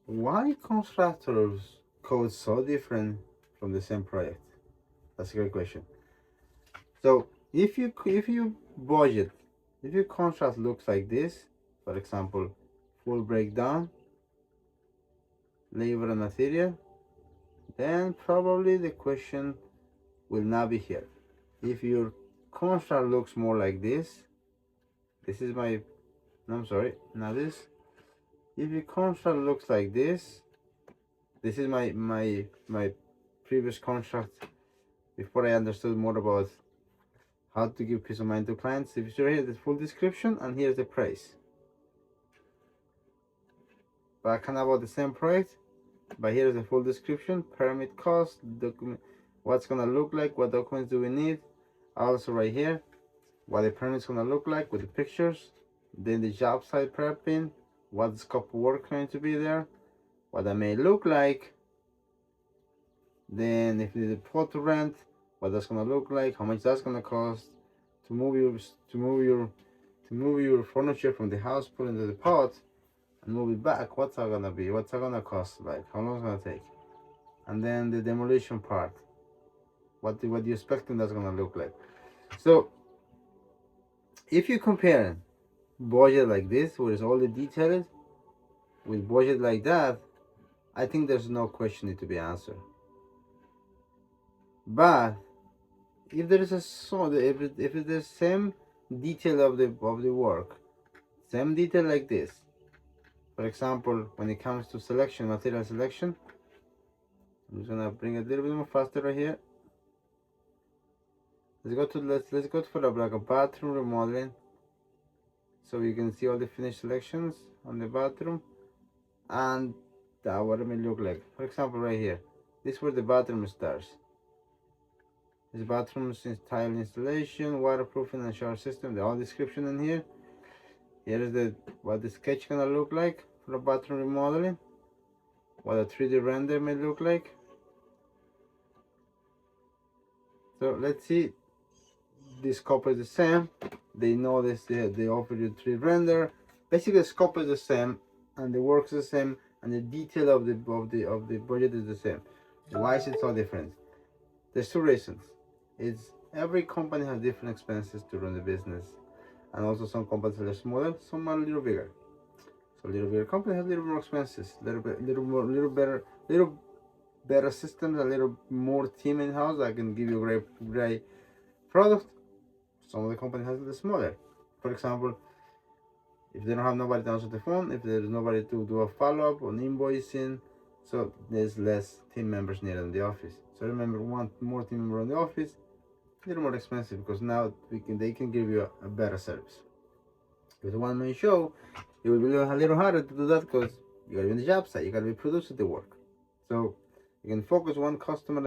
Why contractors code so different from the same project? That's a great question. So if you budget, if your contract looks like this, for example, full breakdown, labor and material, then probably the question will not be here. If your contract looks more like this is my, no, I'm sorry, not this. If your contract looks like this is my previous contract before I understood more about how to give peace of mind to clients. If you see right here, the full description, and here's the price. But kind of about the same price, but here's the full description, permit cost, document, what's gonna look like, what documents do we need. Also right here, what the permit's gonna look like with the pictures, then the job site prepping, what the scope of work going to be there, what that may look like, then if you need a plot to rent, what that's gonna look like, how much that's gonna cost to move your furniture from the house, put into the pot, and move it back. What's that gonna be? What's that gonna cost? Like how long it's gonna take? And then the demolition part. What do you expecting that's gonna look like? So if you compare budget like this, where it's all the details, with budget like that, I think there's no question need to be answered. But if there is a if it's the same detail of the work, same detail like this, for example, when it comes to selection, material selection, I'm just gonna bring it a little bit more faster right here. Let's go to for like a bathroom remodeling, so you can see all the finished selections on the bathroom and what it may look like. For example, right here, this is where the bathroom starts. This bathroom's tile installation, waterproofing and shower system. The whole description in here. Here is what the sketch gonna look like for the bathroom remodeling. What a 3D render may look like. So let's see. The scope is the same. They know this. They offer you 3D render. Basically, the scope is the same, and the work is the same, and the detail of the budget is the same. Why is it so different? There's two reasons. It's every company has different expenses to run the business, and also some companies are smaller, some are a little bigger. So a little bigger company has a little more expenses, little better systems, a little more team in house that can give you a great product. Some of the companies has a little smaller. For example, if they don't have nobody to answer the phone, if there's nobody to do a follow-up on invoicing, so there's less team members needed in the office. So remember, one more team member in the office, a little more expensive, because now they can give you a better service. If it's a one-man show, it will be a little harder to do that, because you gotta be on the job site, you gotta be producing the work. So you can focus one customer